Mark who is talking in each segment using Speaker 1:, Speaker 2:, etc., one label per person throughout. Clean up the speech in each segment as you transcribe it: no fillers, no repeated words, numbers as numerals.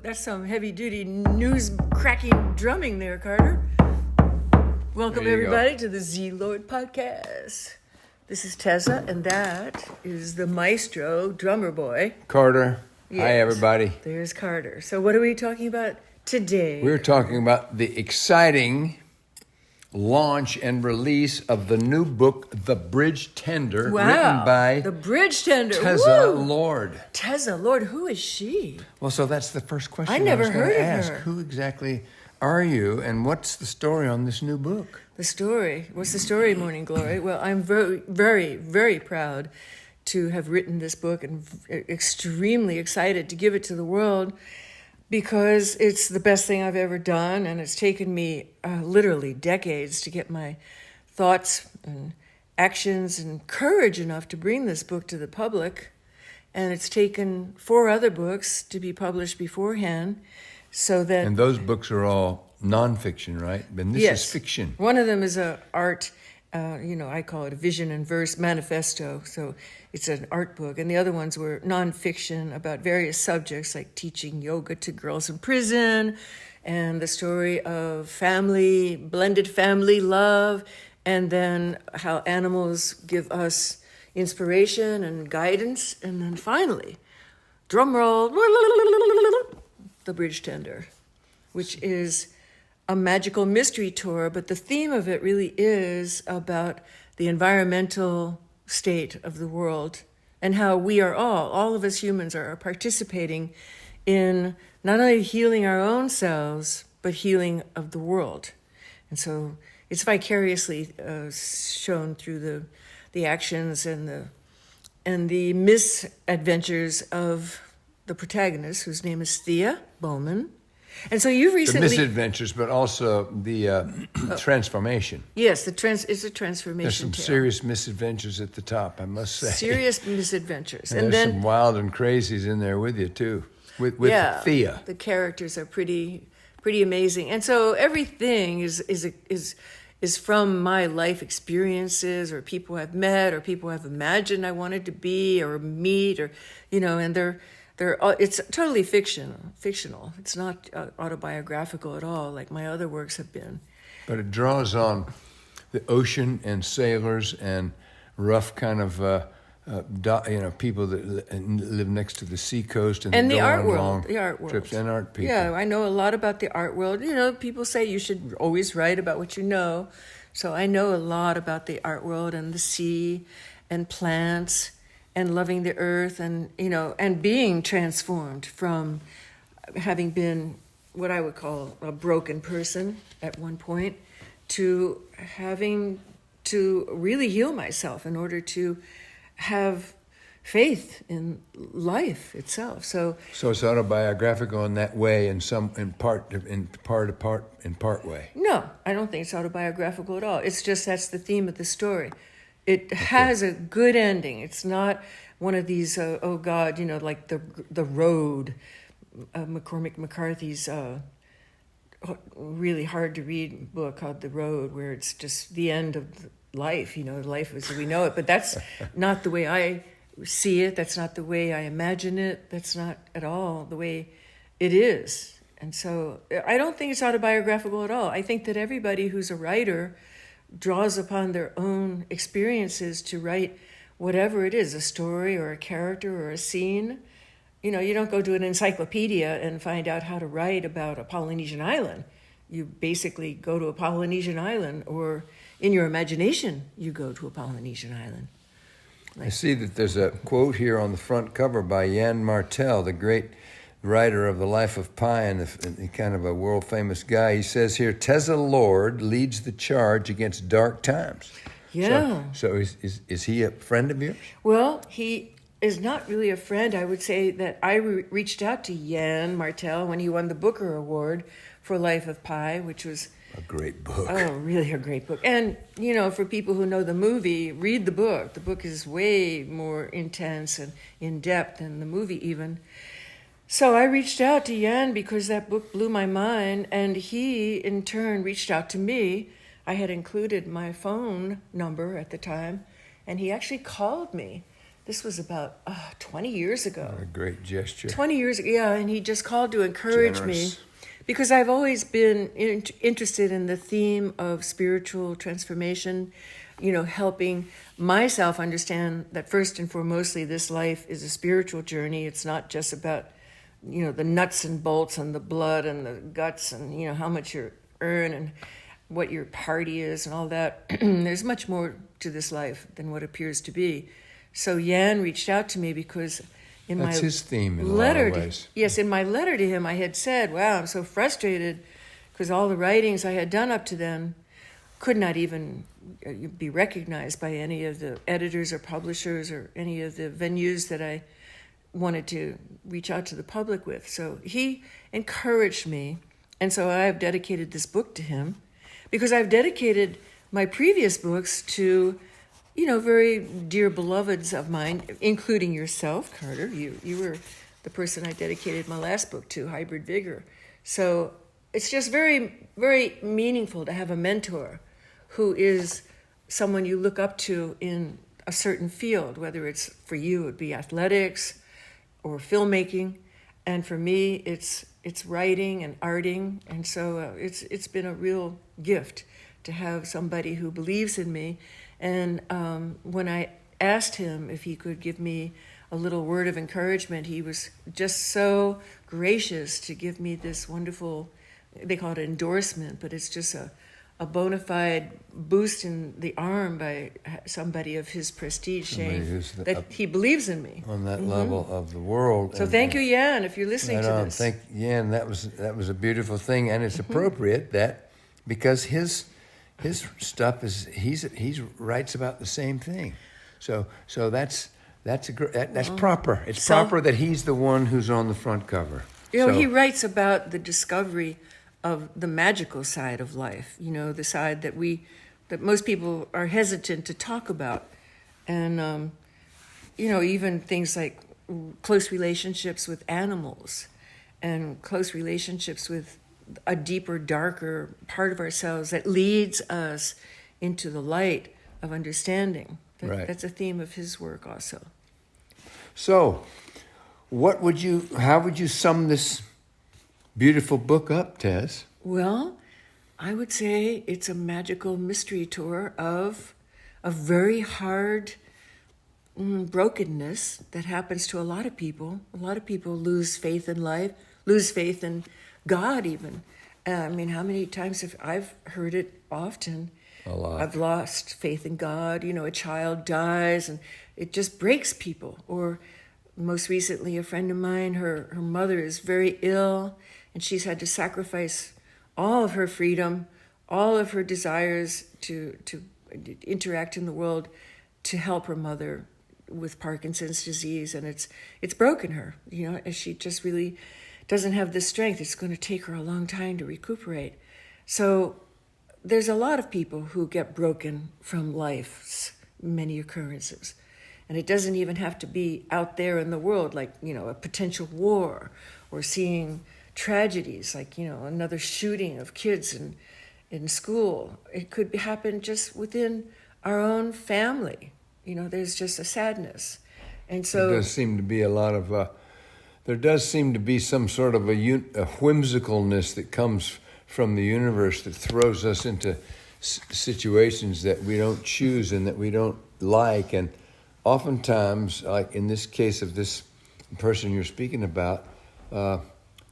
Speaker 1: That's some heavy-duty news-cracking drumming there, Carter. Welcome, everybody, to the Z-Lord Podcast. This is teZa, and that is the maestro drummer boy.
Speaker 2: Carter.
Speaker 1: Yes.
Speaker 2: Hi, everybody.
Speaker 1: There's Carter. So what are we talking about today?
Speaker 2: We're talking about the exciting launch and release of the new book, The Bridge Tender, written by
Speaker 1: The Bridge Tender.
Speaker 2: teZa
Speaker 1: Woo!
Speaker 2: Lord.
Speaker 1: teZa Lord, who is she?
Speaker 2: Well, so that's the first question
Speaker 1: I never
Speaker 2: was going
Speaker 1: heard
Speaker 2: to
Speaker 1: of
Speaker 2: ask.
Speaker 1: her.
Speaker 2: Who exactly are you, and what's the story on this new book?
Speaker 1: The story. What's the story, Morning Glory? Well, I'm very, very, very proud to have written this book and extremely excited to give it to the world because it's the best thing I've ever done, and it's taken me literally decades to get my thoughts and actions and courage enough to bring this book to the public. And it's taken 4 other books to be published beforehand, so that...
Speaker 2: And those books are all nonfiction, right? And this is fiction.
Speaker 1: One of them is a art, I call it a vision and verse manifesto. So it's an art book. And the other ones were nonfiction about various subjects like teaching yoga to girls in prison and the story of family, blended family love, and then how animals give us inspiration and guidance. And then finally, drum roll, The Bridge Tender, which is a magical mystery tour, but the theme of it really is about the environmental state of the world and how we are all of us humans are participating in not only healing our own selves, but healing of the world. And so it's vicariously shown through the actions and the misadventures of the protagonist, whose name is Thea Bowman. And so you recently...
Speaker 2: The misadventures, but also the transformation.
Speaker 1: Yes, it's a transformation
Speaker 2: There's some
Speaker 1: tale.
Speaker 2: serious misadventures at the top, I must say.
Speaker 1: Serious misadventures.
Speaker 2: And there's some wild and crazies in there with you, too, with Thea.
Speaker 1: The characters are pretty amazing. And so everything is from my life experiences or people I've met or people I've imagined I wanted to be or meet or, and it's totally fictional. It's not autobiographical at all, like my other works have been.
Speaker 2: But it draws on the ocean and sailors and rough kind of people that live next to the seacoast and
Speaker 1: the art
Speaker 2: world,
Speaker 1: trips
Speaker 2: and art people.
Speaker 1: Yeah, I know a lot about the art world. People say you should always write about what you know, so I know a lot about the art world and the sea and plants and loving the earth and being transformed from having been what I would call a broken person at one point to having to really heal myself in order to have faith in life itself. So
Speaker 2: it's autobiographical in that way, in part way.
Speaker 1: No, I don't think it's autobiographical at all. It's just that's the theme of the story. It has a good ending. It's not one of these, like the Road, McCormick McCarthy's really hard to read book called The Road, where it's just the end of life, life as we know it. But that's not the way I see it. That's not the way I imagine it. That's not at all the way it is. And so I don't think it's autobiographical at all. I think that everybody who's a writer draws upon their own experiences to write whatever it is, a story or a character or a scene. You don't go to an encyclopedia and find out how to write about a Polynesian island. You basically go to a Polynesian island, or in your imagination, you go to a Polynesian island.
Speaker 2: I see that there's a quote here on the front cover by Yann Martel, the great writer of The Life of Pi and kind of a world-famous guy. He says here, teZa Lord leads the charge against dark times.
Speaker 1: Yeah.
Speaker 2: So is he a friend of yours?
Speaker 1: Well, he is not really a friend. I would say that I reached out to Yann Martel when he won the Booker Award for Life of Pi, which was...
Speaker 2: a great book.
Speaker 1: Oh, really a great book. And, for people who know the movie, read the book. The book is way more intense and in-depth than the movie even. So I reached out to Yann because that book blew my mind, and he, in turn, reached out to me. I had included my phone number at the time, and he actually called me This was about 20 years ago.
Speaker 2: A great gesture.
Speaker 1: 20 years ago, yeah, and he just called to encourage me.
Speaker 2: Generous.
Speaker 1: Because I've always been interested in the theme of spiritual transformation, helping myself understand that first and foremostly this life is a spiritual journey. It's not just about, the nuts and bolts and the blood and the guts and, how much you earn and what your party is and all that. There's much more to this life than what appears to be. So Yann reached out to me because
Speaker 2: That's his theme in a lot
Speaker 1: letter
Speaker 2: of ways.
Speaker 1: yes, in my letter to him, I had said, wow, I'm so frustrated because all the writings I had done up to then could not even be recognized by any of the editors or publishers or any of the venues that I wanted to reach out to the public with. So he encouraged me, and so I have dedicated this book to him because I've dedicated my previous books to very dear beloveds of mine, including yourself, Carter. You were the person I dedicated my last book to, Hybrid Vigor. So it's just very, very meaningful to have a mentor who is someone you look up to in a certain field, whether it's for you, it would be athletics or filmmaking. And for me, it's writing and arting. And so it's been a real gift to have somebody who believes in me. And when I asked him if he could give me a little word of encouragement, he was just so gracious to give me this wonderful, they call it endorsement, but it's just a bona fide boost in the arm by somebody of his prestige saying that he believes in me.
Speaker 2: On that level of the world.
Speaker 1: So thank you, Yann, if you're listening to this.
Speaker 2: Thank Yann. That was a beautiful thing, and it's appropriate that because his stuff is he writes about the same thing, so that's proper. It's proper that he's the one who's on the front cover.
Speaker 1: He writes about the discovery of the magical side of life. The side that most people are hesitant to talk about, and even things like close relationships with animals, and close relationships with a deeper, darker part of ourselves that leads us into the light of understanding. That's a theme of his work also.
Speaker 2: So, how would you sum this beautiful book up, Tez?
Speaker 1: Well, I would say it's a magical mystery tour of a very hard brokenness that happens to a lot of people. A lot of people lose faith in life, lose faith in God even. How many times have I've heard it often?
Speaker 2: A lot.
Speaker 1: I've lost faith in God. A child dies and it just breaks people. Or most recently, a friend of mine, her mother is very ill and she's had to sacrifice all of her freedom, all of her desires to interact in the world to help her mother with Parkinson's disease. And it's broken her, as she just really doesn't have the strength. It's going to take her a long time to recuperate. So there's a lot of people who get broken from life's many occurrences. And it doesn't even have to be out there in the world, like, a potential war or seeing tragedies, like, another shooting of kids in school. It could happen just within our own family. There's just a sadness. And so
Speaker 2: there does seem to be a lot of there does seem to be some sort of a whimsicalness that comes from the universe that throws us into situations that we don't choose and that we don't like. And oftentimes, like in this case of this person you're speaking about,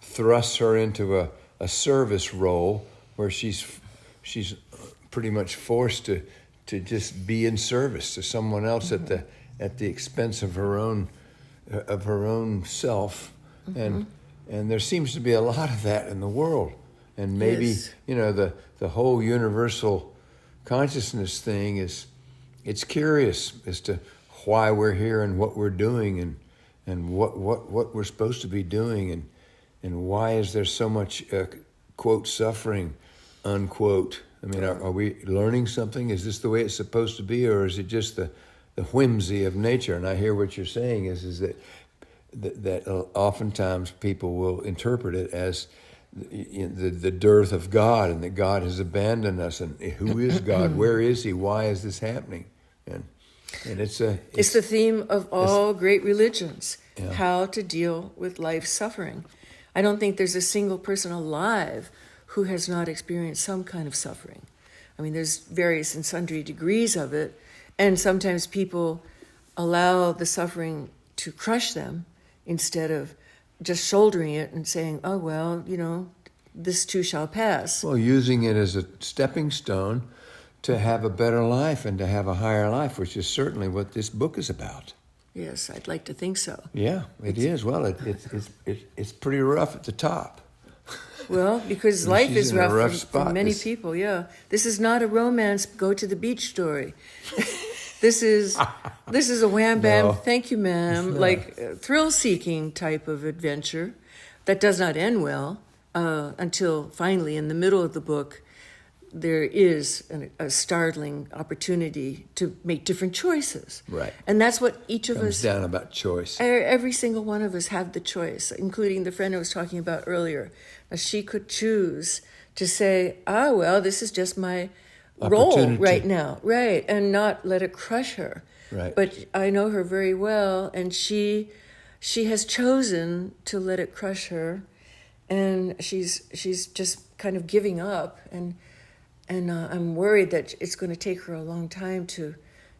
Speaker 2: thrusts her into a service role where she's pretty much forced to just be in service to someone else at the expense of her own self. And there seems to be a lot of that in the world. And maybe,
Speaker 1: yes.
Speaker 2: The whole universal consciousness thing it's curious as to why we're here and what we're doing and what we're supposed to be doing and why is there so much, quote, suffering, unquote. Are we learning something? Is this the way it's supposed to be, or is it just the whimsy of nature? And I hear what you're saying is that oftentimes people will interpret it as the dearth of God and that God has abandoned us. And who is God? Where is He? Why is this happening? And And it's
Speaker 1: the theme of all great religions,
Speaker 2: Yeah.
Speaker 1: how to deal with life's suffering. I don't think there's a single person alive who has not experienced some kind of suffering. I mean, there's various and sundry degrees of it, and sometimes people allow the suffering to crush them instead of just shouldering it and saying, oh, well, this too shall pass.
Speaker 2: Well, using it as a stepping stone to have a better life and to have a higher life, which is certainly what this book is about.
Speaker 1: Yes, I'd like to think so.
Speaker 2: Yeah, it is. Well, it's pretty rough at the top.
Speaker 1: Well, because
Speaker 2: And
Speaker 1: life
Speaker 2: she's
Speaker 1: is
Speaker 2: in a
Speaker 1: rough
Speaker 2: rough
Speaker 1: for
Speaker 2: spot.
Speaker 1: many people, yeah. This is not a romance go to the beach story. This is a wham bam,
Speaker 2: No,
Speaker 1: thank you ma'am, like thrill-seeking type of adventure that does not end well until finally in the middle of the book there is a startling opportunity to make different choices.
Speaker 2: Right.
Speaker 1: And that's what each of
Speaker 2: Comes
Speaker 1: us,
Speaker 2: down about choice.
Speaker 1: every single one of us have the choice, including the friend I was talking about earlier. Now, she could choose to say, well, this is just my role
Speaker 2: Opportunity.
Speaker 1: right now, right, and not let it crush her.
Speaker 2: Right.
Speaker 1: But I know her very well, and she has chosen to let it crush her, and she's just kind of giving up, and I'm worried that it's going to take her a long time to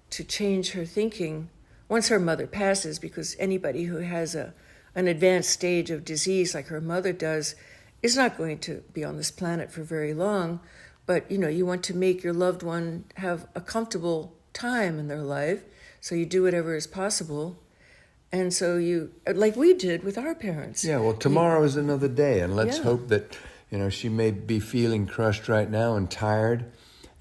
Speaker 1: change her thinking once her mother passes, because anybody who has an advanced stage of disease like her mother does is not going to be on this planet for very long. But, you want to make your loved one have a comfortable time in their life, so you do whatever is possible. And so you, like we did with our parents.
Speaker 2: Yeah, well, tomorrow is another day, and let's
Speaker 1: Yeah.
Speaker 2: hope that she may be feeling crushed right now and tired,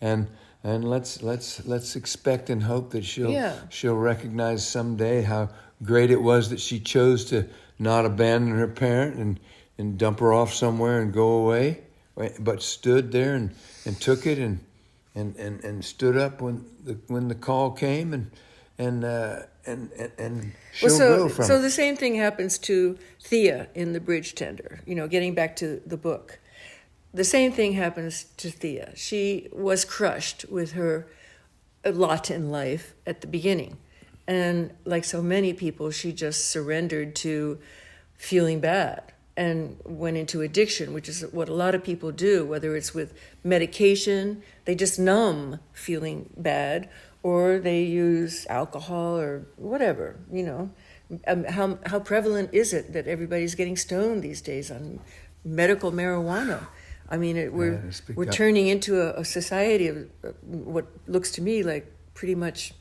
Speaker 2: and let's expect and hope that she'll recognize someday how great it was that she chose to not abandon her parent and dump her off somewhere and go away, but stood there and took it and stood up when the call came and she'll grow from
Speaker 1: So
Speaker 2: it.
Speaker 1: the same thing happens to Thea in The Bridge Tender, getting back to the book. The same thing happens to Thea. She was crushed with her lot in life at the beginning. And like so many people, she just surrendered to feeling bad and went into addiction, which is what a lot of people do, whether it's with medication, they just numb feeling bad, or they use alcohol or whatever, How prevalent is it that everybody's getting stoned these days on medical marijuana? I mean, we're turning into a society of what looks to me like pretty much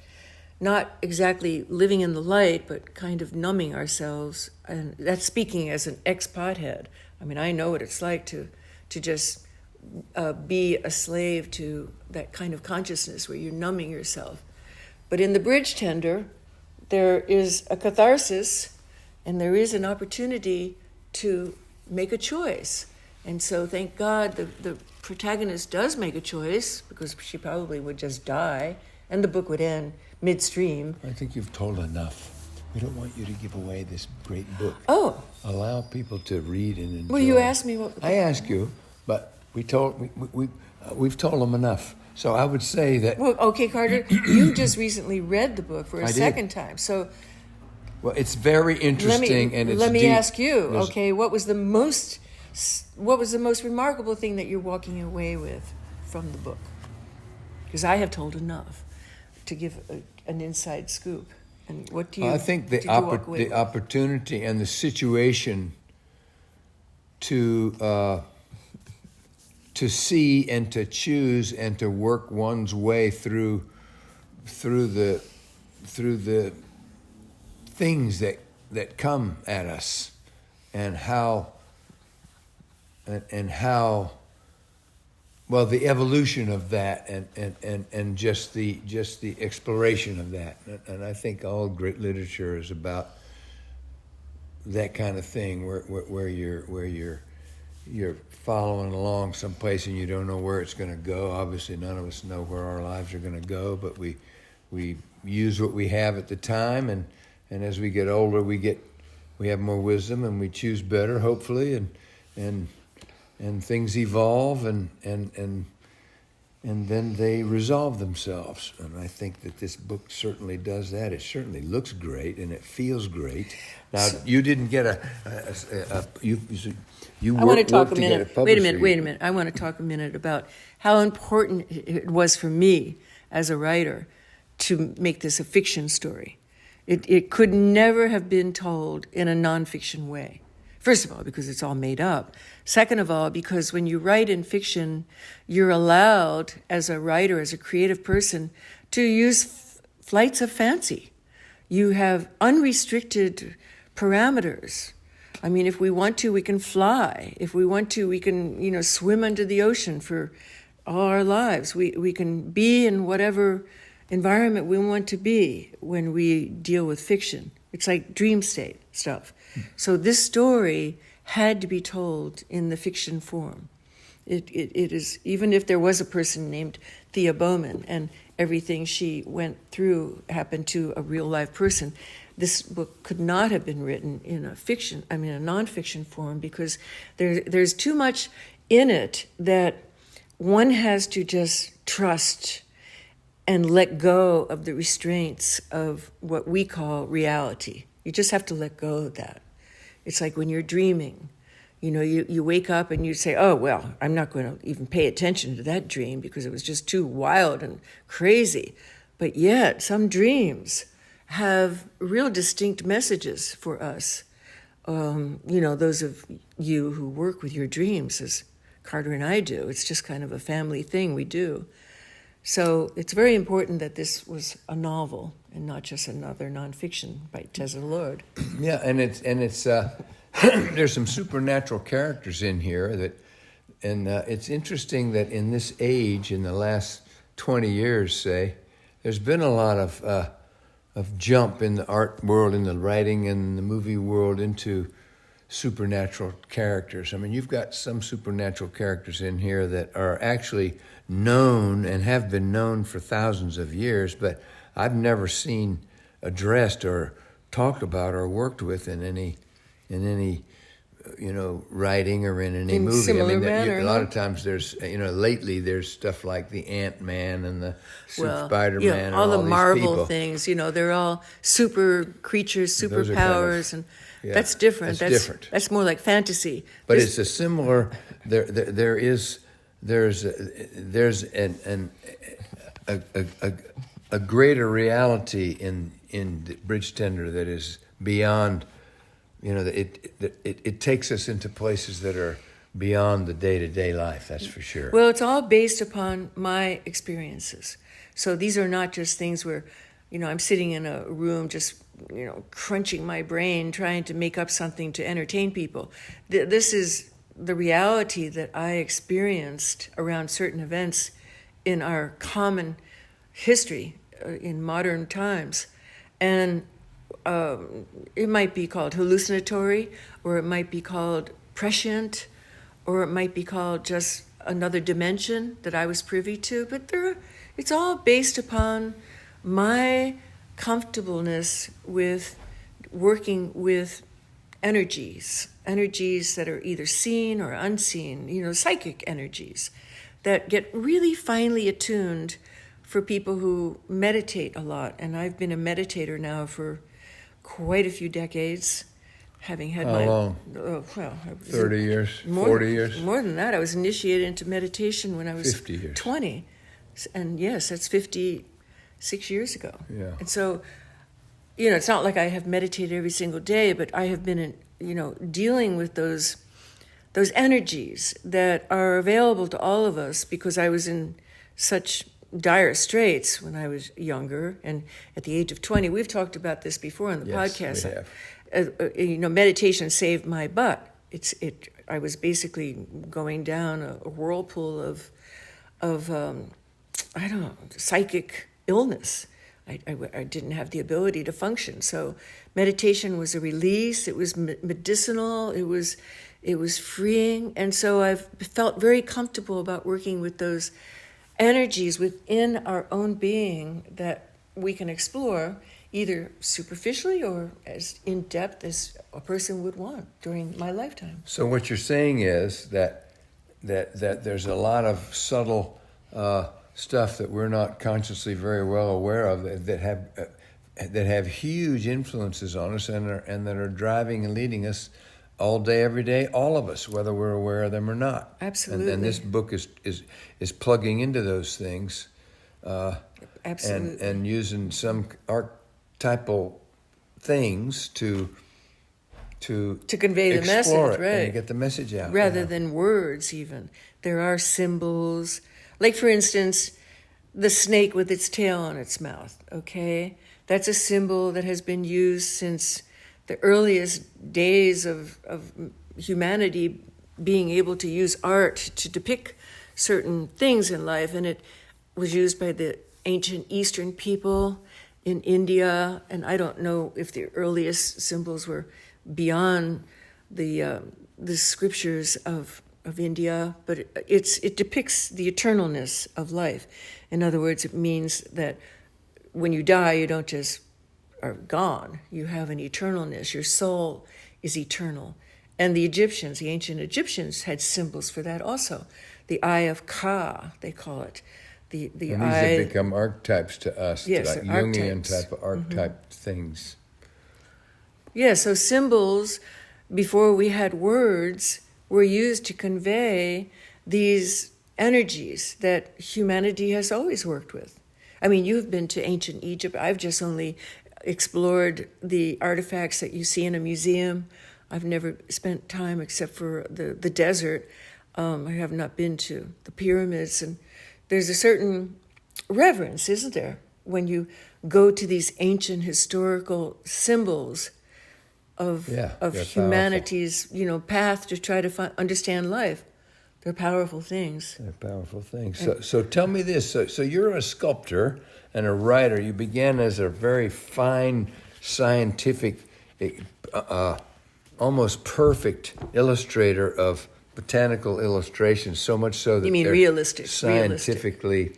Speaker 1: not exactly living in the light, but kind of numbing ourselves. And that's speaking as an ex-pothead. I mean, I know what it's like to just be a slave to that kind of consciousness where you're numbing yourself. But in The Bridge Tender, there is a catharsis, and there is an opportunity to make a choice. And so thank God the protagonist does make a choice, because she probably would just die, and the book would end midstream.
Speaker 2: I think you've told enough. We don't want you to give away this great book.
Speaker 1: Oh,
Speaker 2: Allow people to read and enjoy.
Speaker 1: well, you asked me what...
Speaker 2: I asked you, but we've told them enough. So I would say that...
Speaker 1: Well, okay, Carter, you just recently read the book for a
Speaker 2: I did.
Speaker 1: second time. So
Speaker 2: Well, it's very interesting, and it's
Speaker 1: let me
Speaker 2: deep.
Speaker 1: ask you,
Speaker 2: There's-
Speaker 1: okay, what was the most remarkable thing that you're walking away with from the book? Because I have told enough to give an inside scoop. And what do you?
Speaker 2: I think
Speaker 1: did you walk away
Speaker 2: the
Speaker 1: with?
Speaker 2: opportunity and the situation to see and to choose and to work one's way through the things that come at us, and how well, the evolution of that, and just the exploration of that, and I think all great literature is about that kind of thing, where you're following along someplace and you don't know where it's going to go. Obviously, none of us know where our lives are going to go, but we use what we have at the time, and as we get older, we have more wisdom, and we choose better, hopefully, and things evolve, and and then they resolve themselves. And I think that this book certainly does that. It certainly looks great, and it feels great. Now, you didn't get you
Speaker 1: I want to talk
Speaker 2: worked
Speaker 1: a
Speaker 2: to get
Speaker 1: minute.
Speaker 2: it published.
Speaker 1: Wait a minute. I want to talk a minute about how important it was for me as a writer to make this a fiction story. It could never have been told in a nonfiction way. First of all, because it's all made up. Second of all, because when you write in fiction, you're allowed, as a writer, as a creative person, to use flights of fancy. You have unrestricted parameters. I mean, if we want to, we can fly. If we want to, we can, swim under the ocean for all our lives. We can be in whatever environment we want to be when we deal with fiction. It's like dream state stuff. So this story had to be told in the fiction form. It is, even if there was a person named Thea Bowman and everything she went through happened to a real life person, this book could not have been written in a nonfiction form, because there's too much in it that one has to just trust and let go of the restraints of what we call reality. You just have to let go of that. It's like when you're dreaming. You wake up and you say, oh, well, I'm not going to even pay attention to that dream because it was just too wild and crazy. But yet, some dreams have real distinct messages for us. Those of you who work with your dreams, as Carter and I do, it's just kind of a family thing we do. So it's very important that this was a novel and not just another nonfiction by teZa Lord.
Speaker 2: Yeah, and it's there's some supernatural characters in here it's interesting that in this age, in the last 20 years, say, there's been a lot of jump in the art world, in the writing, and the movie world into supernatural characters. I mean, you've got some supernatural characters in here that are actually known and have been known for thousands of years, but I've never seen addressed or talked about or worked with in any writing or in any movie.
Speaker 1: Similar manner,
Speaker 2: a lot of times there's lately there's stuff like the Ant-Man and the Spider-Man and
Speaker 1: all the
Speaker 2: these
Speaker 1: Marvel
Speaker 2: people.
Speaker 1: things. They're all super creatures, superpowers, and that's different.
Speaker 2: That's different.
Speaker 1: That's more like fantasy.
Speaker 2: But it's a similar. There's a greater reality in the Bridge Tender that is beyond. It takes us into places that are beyond the day-to-day life. That's for sure.
Speaker 1: Well, it's all based upon my experiences. So these are not just things where, I'm sitting in a room just, crunching my brain, trying to make up something to entertain people. This is the reality that I experienced around certain events in our common history in modern times. And it might be called hallucinatory, or it might be called prescient, or it might be called just another dimension that I was privy to. But it's all based upon my comfortableness with working with energies that are either seen or unseen, psychic energies that get really finely attuned for people who meditate a lot. And I've been a meditator now for quite a few decades, having had
Speaker 2: How long? 30 years, 40 years?
Speaker 1: More than that. I was initiated into meditation when I was
Speaker 2: 50 years.
Speaker 1: 20. And yes, that's 56 years ago.
Speaker 2: Yeah.
Speaker 1: And so, it's not like I have meditated every single day, but I have been, dealing with those energies that are available to all of us, because I was in such dire straits when I was younger, and at the age of 20. We've talked about this before on the podcast.
Speaker 2: We have.
Speaker 1: Meditation saved my butt. I was basically going down a whirlpool of psychic illness. I didn't have the ability to function. So meditation was a release. It was medicinal. It was freeing. And so I've felt very comfortable about working with those energies within our own being that we can explore either superficially or as in-depth as a person would want during my lifetime.
Speaker 2: So what you're saying is that there's a lot of subtle stuff that we're not consciously very well aware of that have huge influences on us and that are driving and leading us all day, every day, all of us, whether we're aware of them or not.
Speaker 1: Absolutely.
Speaker 2: And this book is plugging into those things.
Speaker 1: Absolutely.
Speaker 2: And using some archetypal things to
Speaker 1: convey the message,
Speaker 2: it
Speaker 1: right?
Speaker 2: and get the message out.
Speaker 1: Rather than words, even. There are symbols. Like, for instance, the snake with its tail on its mouth, okay? That's a symbol that has been used since the earliest days of humanity being able to use art to depict certain things in life. And it was used by the ancient Eastern people in India. And I don't know if the earliest symbols were beyond the scriptures of India, but it depicts the eternalness of life. In other words, it means that when you die, you don't just are gone. You have an eternalness. Your soul is eternal. And the Egyptians, the ancient Egyptians, had symbols for that also. The eye of Ka, they call it. The
Speaker 2: and these
Speaker 1: eye,
Speaker 2: have become archetypes to us,
Speaker 1: yes,
Speaker 2: like Jungian
Speaker 1: archetypes.
Speaker 2: type of archetype things.
Speaker 1: Yeah, so symbols, before we had words, were used to convey these energies that humanity has always worked with. I mean, you've been to ancient Egypt. I've just only explored the artifacts that you see in a museum. I've never spent time except for the desert. I have not been to the pyramids. And there's a certain reverence, isn't there, when you go to these ancient historical symbols of humanity's path to try to understand life. They're powerful things.
Speaker 2: They're powerful things. So tell me this. So you're a sculptor and a writer. You began as a very fine, scientific, almost perfect illustrator of botanical illustrations, so much so that
Speaker 1: you mean
Speaker 2: they're
Speaker 1: realistic,
Speaker 2: scientifically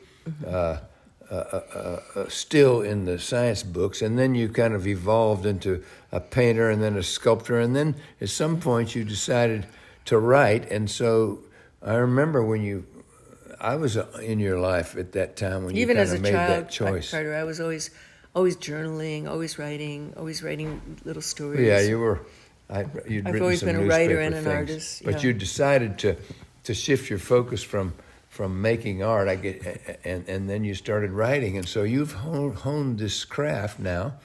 Speaker 2: still in the science books. And then you kind of evolved into a painter and then a sculptor. And then at some point you decided to write. And so I remember I was in your life at that time when
Speaker 1: even
Speaker 2: you
Speaker 1: as
Speaker 2: kind
Speaker 1: a
Speaker 2: of made
Speaker 1: child,
Speaker 2: that choice.
Speaker 1: Carter, I was always journaling, always writing little stories.
Speaker 2: Yeah, you were.
Speaker 1: I've always been a writer and an artist.
Speaker 2: But you decided to shift your focus from making art, and then you started writing, and so you've honed this craft now,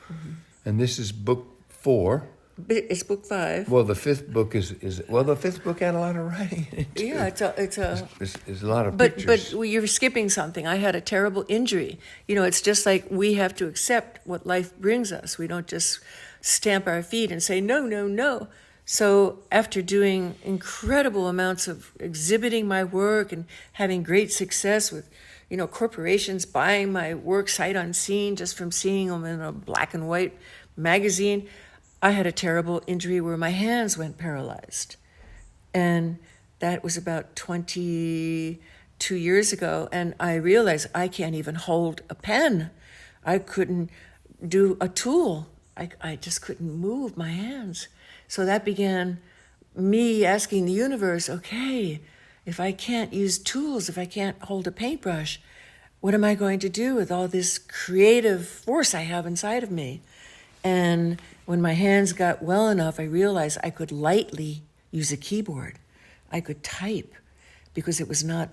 Speaker 2: and this is book 4.
Speaker 1: It's book 5.
Speaker 2: Well, the 5th book is the 5th book had a lot of writing in it too.
Speaker 1: Yeah, it's
Speaker 2: a lot of pictures.
Speaker 1: But you're skipping something. I had a terrible injury. It's just like we have to accept what life brings us. We don't just stamp our feet and say no, no, no. So after doing incredible amounts of exhibiting my work and having great success with, corporations buying my work sight unseen just from seeing them in a black and white magazine, I had a terrible injury where my hands went paralyzed. And that was about 22 years ago. And I realized I can't even hold a pen. I couldn't do a tool. I just couldn't move my hands. So that began me asking the universe, okay, if I can't use tools, if I can't hold a paintbrush, what am I going to do with all this creative force I have inside of me? And when my hands got well enough, I realized I could lightly use a keyboard. I could type because it was not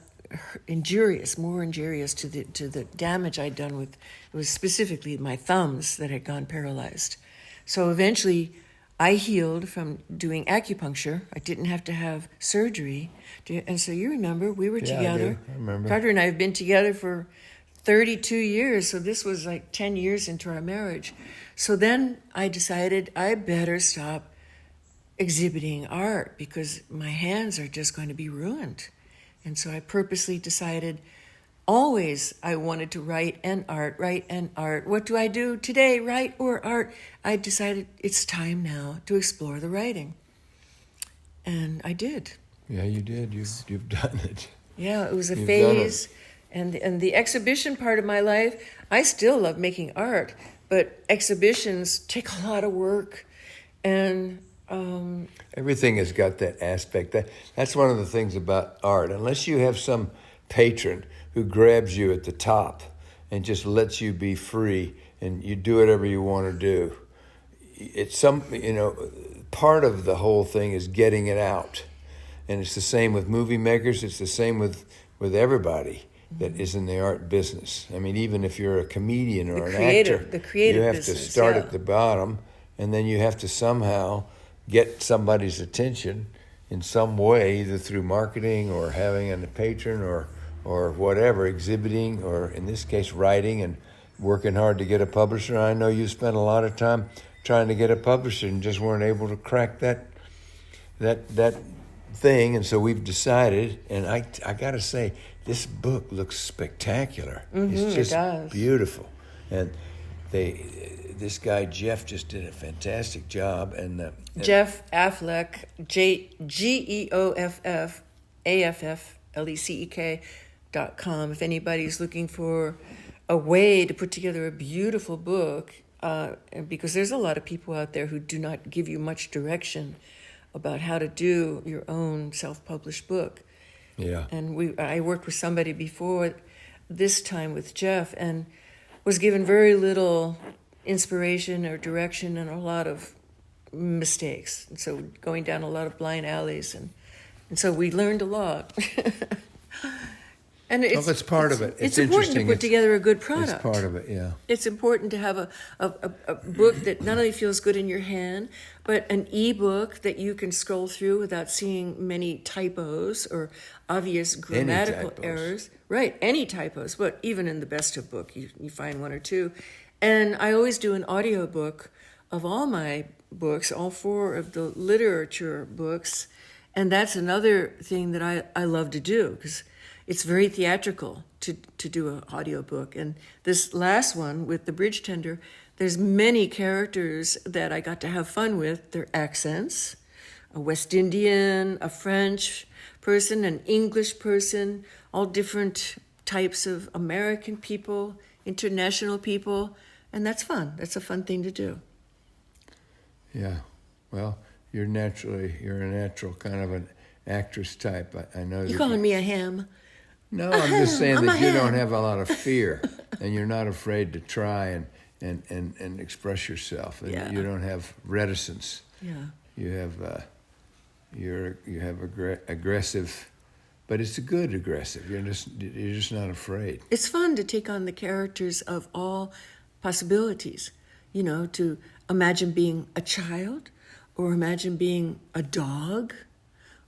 Speaker 1: more injurious to the damage I'd done with, it was specifically my thumbs that had gone paralyzed. So eventually I healed from doing acupuncture. I didn't have to have surgery. And so you remember, we were together.
Speaker 2: I remember.
Speaker 1: Carter and I have been together for 32 years. So this was like 10 years into our marriage. So then I decided I better stop exhibiting art because my hands are just going to be ruined. And so I purposely decided always I wanted to write and art. What do I do today, write or art? I decided it's time now to explore the writing. And I did.
Speaker 2: Yeah, you did. You've done it.
Speaker 1: Yeah, it was a phase. And the exhibition part of my life, I still love making art, but exhibitions take a lot of work. And
Speaker 2: everything has got that aspect. That's one of the things about art. Unless you have some patron who grabs you at the top and just lets you be free and you do whatever you want to do. It's part of the whole thing is getting it out. And it's the same with movie makers. It's the same with everybody that is in the art business. I mean, even if you're a comedian or an actor,
Speaker 1: the creative
Speaker 2: you have
Speaker 1: business,
Speaker 2: to start
Speaker 1: yeah.
Speaker 2: at the bottom, and then you have to somehow get somebody's attention in some way, either through marketing or having a patron or whatever, exhibiting, or in this case, writing and working hard to get a publisher. I know you spent a lot of time trying to get a publisher and just weren't able to crack that thing. And so we've decided, and I got to say, this book looks spectacular. It's just
Speaker 1: it does.
Speaker 2: beautiful. And this guy, Jeff, just did a fantastic job. And
Speaker 1: Jeff Affleck, GeoffAffleck.com. If anybody's looking for a way to put together a beautiful book, because there's a lot of people out there who do not give you much direction about how to do your own self-published book.
Speaker 2: Yeah.
Speaker 1: And I worked with somebody before this time with Jeff and was given very little inspiration or direction and a lot of mistakes. And so going down a lot of blind alleys. And so we learned a lot. And
Speaker 2: it's part of it.
Speaker 1: It's important to put together a good product.
Speaker 2: It's part of it, yeah.
Speaker 1: It's important to have a book that not only feels good in your hand, but an e-book that you can scroll through without seeing many typos or obvious grammatical errors. Right, any typos, but even in the best of book, you find one or two. And I always do an audiobook of all my books, all 4 of the literature books. And that's another thing that I love to do, because it's very theatrical to do an audiobook. And this last one with The Bridge Tender, there's many characters that I got to have fun with. Their accents, a West Indian, a French person, an English person, all different types of American people, international people. And that's fun. That's a fun thing to do.
Speaker 2: Yeah. Well, you're a natural kind of an actress type. I know.
Speaker 1: You calling me a ham?
Speaker 2: No, I'm just saying that you don't have a lot of fear, and you're not afraid to try and express yourself. And
Speaker 1: Yeah.
Speaker 2: You don't have reticence.
Speaker 1: Yeah.
Speaker 2: You have aggressive, but it's a good aggressive. You're just not afraid.
Speaker 1: It's fun to take on the characters of all possibilities. To imagine being a child, or imagine being a dog,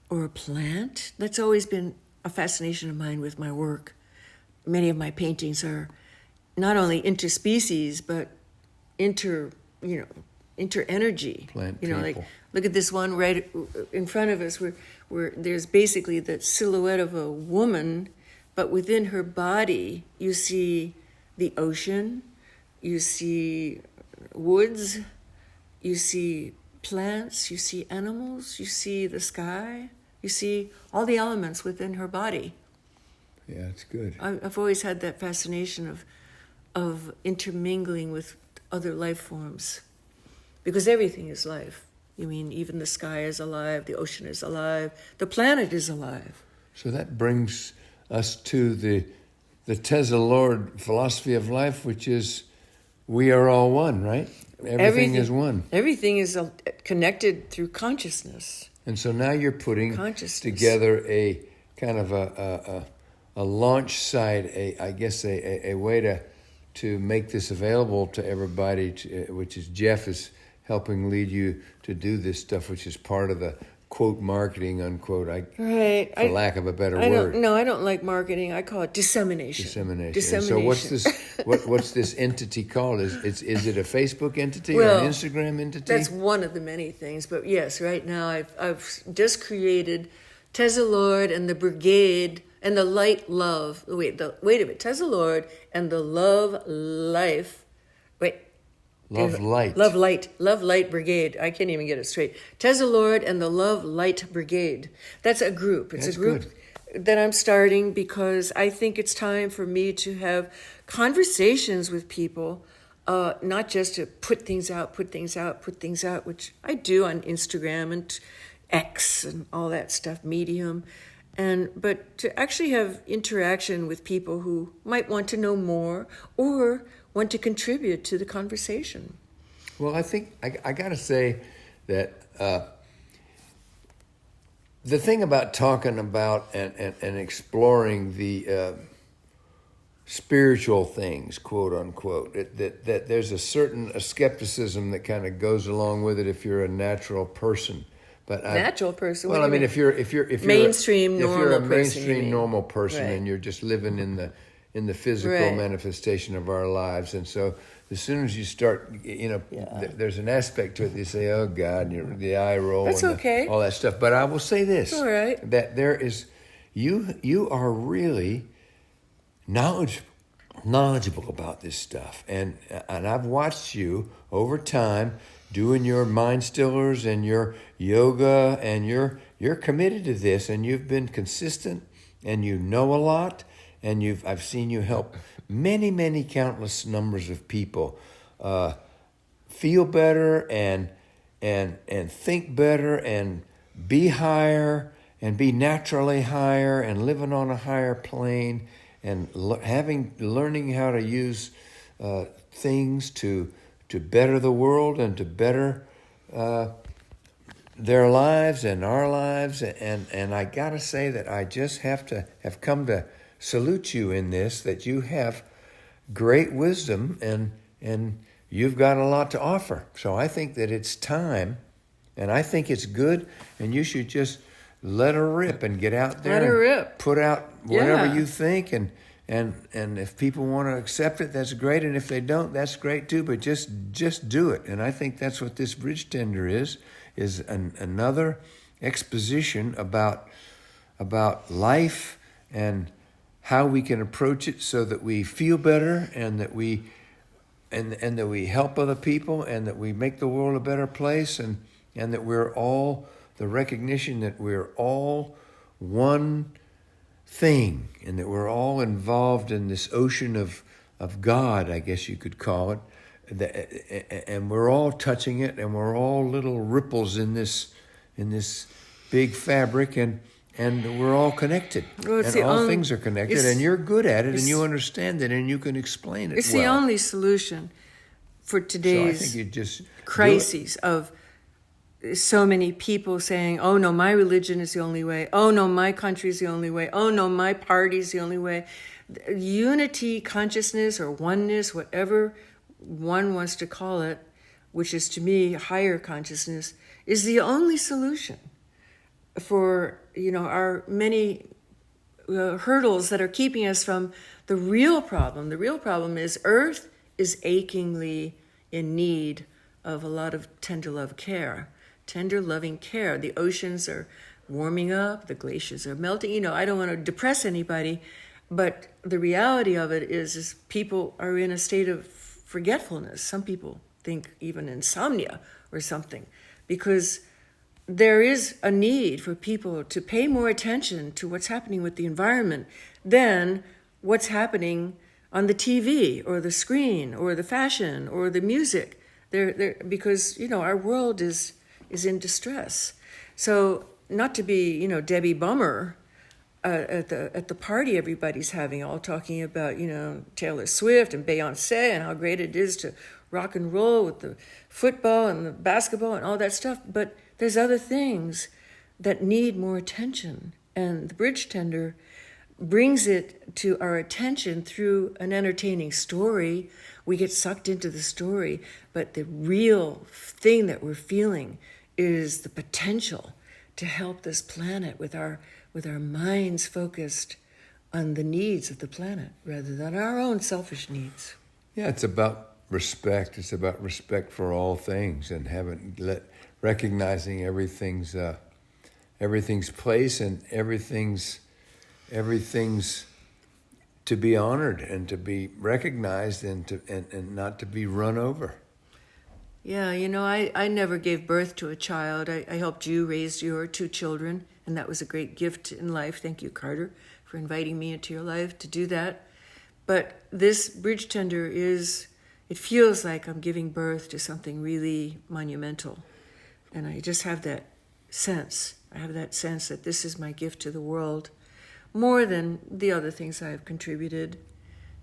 Speaker 1: or a plant. That's always been a fascination of mine with my work. Many of my paintings are not only interspecies, but inter-energy.
Speaker 2: Plant
Speaker 1: Like
Speaker 2: people.
Speaker 1: look at this one right in front of us where there's basically the silhouette of a woman, but within her body you see the ocean, you see woods, you see plants, you see animals, you see the sky. You see all the elements within her body.
Speaker 2: Yeah, it's good.
Speaker 1: I've always had that fascination of intermingling with other life forms, because everything is life. Even the sky is alive, the ocean is alive, the planet is alive.
Speaker 2: So that brings us to the teZa Lord philosophy of life, which is we are all one, right? Everything is one.
Speaker 1: Everything is connected through consciousness.
Speaker 2: And so now you're putting together a kind of a launch site, a way to make this available to everybody, which is Jeff is helping lead you to do this stuff, which is part of the quote marketing, unquote, for lack of a better word.
Speaker 1: I don't like marketing. I call it dissemination.
Speaker 2: Dissemination. And so what's this? What's this entity called? Is it a Facebook entity or an Instagram entity?
Speaker 1: That's one of the many things. But yes, right now I've just created teZa Lord and the Brigade and the Light Love. Wait a minute. teZa Lord and the Love Life. Love Light Brigade. I can't even get it straight. teZa Lord and the Love Light Brigade. That's a group. It's a group that I'm starting because I think it's time for me to have conversations with people, not just to put things out, which I do on Instagram and X and all that stuff, Medium. But to actually have interaction with people who might want to know more or want to contribute to the conversation.
Speaker 2: Well, I think I got to say that the thing about talking about and exploring the spiritual things, quote unquote, that there's a certain skepticism that kind of goes along with it if you're a natural person. But
Speaker 1: Natural person.
Speaker 2: Well,
Speaker 1: what
Speaker 2: I
Speaker 1: do you
Speaker 2: mean, if you're
Speaker 1: mainstream
Speaker 2: if you're
Speaker 1: normal
Speaker 2: a
Speaker 1: person, you
Speaker 2: mainstream
Speaker 1: mean.
Speaker 2: normal person
Speaker 1: Right.
Speaker 2: and you're just living in the physical
Speaker 1: Right.
Speaker 2: manifestation of our lives, and so as soon as you start,
Speaker 1: Yeah.
Speaker 2: there's an aspect to it. You say, "Oh God," and the eye roll,
Speaker 1: That's
Speaker 2: and
Speaker 1: okay.
Speaker 2: all that stuff. But I will say this:
Speaker 1: It's all right.
Speaker 2: that there is you are really knowledgeable about this stuff, and I've watched you over time doing your mind stillers and your yoga, and you're committed to this, and you've been consistent, and you know a lot, and I've seen you help many countless numbers of people feel better and think better and be higher and be naturally higher and living on a higher plane and learning how to use things to better the world and to better their lives and our lives. And I gotta say that I just have come to salute you in this, that you have great wisdom and you've got a lot to offer. So I think that it's time, and I think it's good, and you should just let her rip and get out there.
Speaker 1: Let her
Speaker 2: and
Speaker 1: rip.
Speaker 2: Put out whatever
Speaker 1: Yeah.
Speaker 2: you think, and if people want to accept it, that's great, and if they don't, that's great too. But just do it, and I think that's what this bridge tender is another exposition about life and how we can approach it so that we feel better and that we that we help other people and that we make the world a better place and that we're all the recognition that we're all one thing and that we're all involved in this ocean of God, I guess you could call it, and we're all touching it and we're all little ripples in this big fabric and we're all connected,
Speaker 1: Well, it's
Speaker 2: and
Speaker 1: the
Speaker 2: all
Speaker 1: only-
Speaker 2: things are connected,
Speaker 1: it's-
Speaker 2: and you're good at it, and
Speaker 1: it's-
Speaker 2: you understand it, and you can explain it
Speaker 1: It's
Speaker 2: well.
Speaker 1: the only solution for
Speaker 2: So I
Speaker 1: today's
Speaker 2: think you just do it.
Speaker 1: crises of so many people saying, oh no, my religion is the only way. Oh no, my country is the only way. Oh no, my party is the only way. Unity, consciousness, or oneness, whatever one wants to call it, which is to me higher consciousness, is the only solution for our many hurdles that are keeping us from the real problem. The real problem is Earth is achingly in need of a lot of tender loving care. The oceans are warming up, the glaciers are melting. I don't want to depress anybody, but the reality of it is people are in a state of forgetfulness. Some people think even insomnia or something, because there is a need for people to pay more attention to what's happening with the environment than what's happening on the TV or the screen or the fashion or the music. Because our world is in distress. So not to be Debbie Bummer at the party everybody's having, all talking about Taylor Swift and Beyonce and how great it is to rock and roll with the football and the basketball and all that stuff, but there's other things that need more attention, and the bridge tender brings it to our attention through an entertaining story. We get sucked into the story, but the real thing that we're feeling is the potential to help this planet with our minds focused on the needs of the planet rather than our own selfish needs.
Speaker 2: Yeah, it's about respect. It's about respect for all things and recognizing everything's place and everything's to be honored and to be recognized and not to be run over.
Speaker 1: Yeah, I never gave birth to a child. I helped you raise your 2 children, and that was a great gift in life. Thank you, Carter, for inviting me into your life to do that. But this bridge tender it feels like I'm giving birth to something really monumental. And I just have that sense I have that sense that this is my gift to the world, more than the other things I have contributed.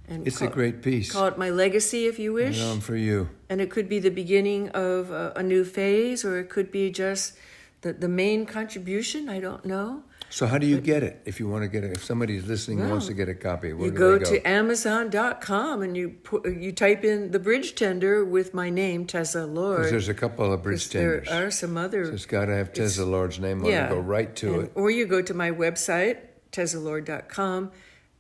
Speaker 1: And
Speaker 2: It's a great piece.
Speaker 1: Call it my legacy, if you wish.
Speaker 2: For you.
Speaker 1: And it could be the beginning of a new phase, or it could be just the main contribution. I don't know.
Speaker 2: So how do you get it? If you want to get it, if somebody's listening and wants to get a copy, where
Speaker 1: You
Speaker 2: do
Speaker 1: go
Speaker 2: they
Speaker 1: to Amazon.com and you type in the bridge tender with my name, teZa Lord.
Speaker 2: Because there's a couple of bridge tenders.
Speaker 1: There are some other.
Speaker 2: So it's got to have teZa Lord's name on it. Go right to it.
Speaker 1: Or you go to my website, teZaLord.com,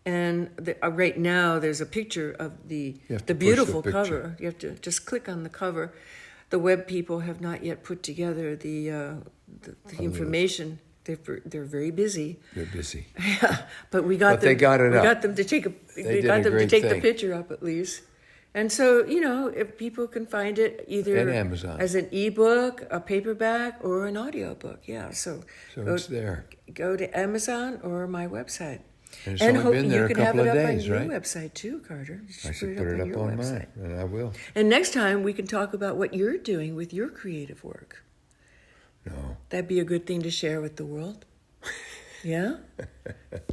Speaker 1: and right now there's a picture of the beautiful cover. You have to just click on the cover. The web people have not yet put together the information. They're very busy.
Speaker 2: They're busy.
Speaker 1: Yeah, but we got them.
Speaker 2: They got it up.
Speaker 1: We got them to take the picture up at least. And so, if people can find it either
Speaker 2: at Amazon
Speaker 1: as an ebook, a paperback, or an audiobook. Yeah, so
Speaker 2: it's there.
Speaker 1: Go to Amazon or my website.
Speaker 2: And it's only been there a couple of days,
Speaker 1: you can
Speaker 2: right?
Speaker 1: have it up on your website too, Carter.
Speaker 2: I should put it up on mine, and I will.
Speaker 1: And next time we can talk about what you're doing with your creative work.
Speaker 2: No.
Speaker 1: That'd be a good thing to share with the world. Yeah?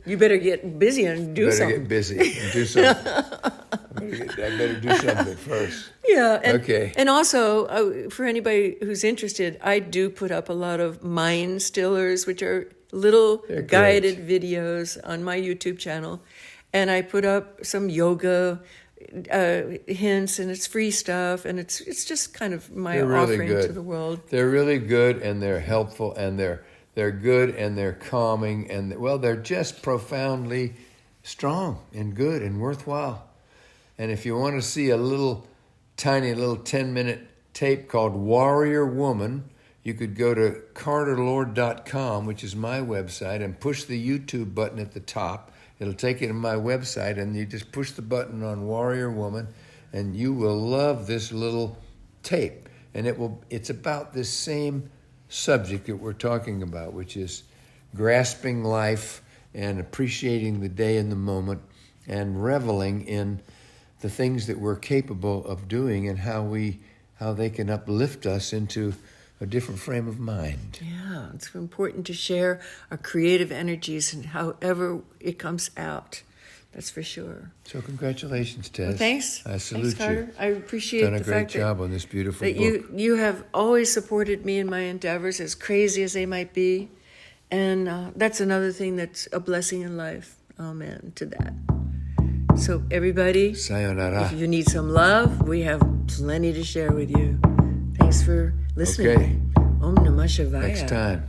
Speaker 1: You better get busy and do something.
Speaker 2: Get busy and do something. I better do something first.
Speaker 1: Yeah. And,
Speaker 2: okay.
Speaker 1: And also, for anybody who's interested, I do put up a lot of mind stillers, which are little guided videos on my YouTube channel. And I put up some yoga hints, and it's free stuff, and it's just kind of my offering to the world.
Speaker 2: They're really good, and they're helpful, and they're good, and they're calming, and they're just profoundly strong and good and worthwhile. And if you want to see a tiny little 10-minute tape called Warrior Woman, you could go to carterlord.com, which is my website, and push the YouTube button at the top. It'll take you to my website, and you just push the button on Warrior Woman, and you will love this little tape. And it's about this same subject that we're talking about, which is grasping life and appreciating the day and the moment and reveling in the things that we're capable of doing and how they can uplift us into a different frame of mind.
Speaker 1: Yeah, it's important to share our creative energies and however it comes out. That's for sure.
Speaker 2: So congratulations, Tez.
Speaker 1: Well, thanks.
Speaker 2: I salute
Speaker 1: Carter.
Speaker 2: you.
Speaker 1: I appreciate the fact
Speaker 2: done a great job on this beautiful book.
Speaker 1: You have always supported me in my endeavors, as crazy as they might be. And that's another thing that's a blessing in life. Amen to that. So everybody,
Speaker 2: sayonara.
Speaker 1: If you need some love, we have plenty to share with you. Thanks for listening.
Speaker 2: Okay.
Speaker 1: Om Namah Shivaya.
Speaker 2: Next time.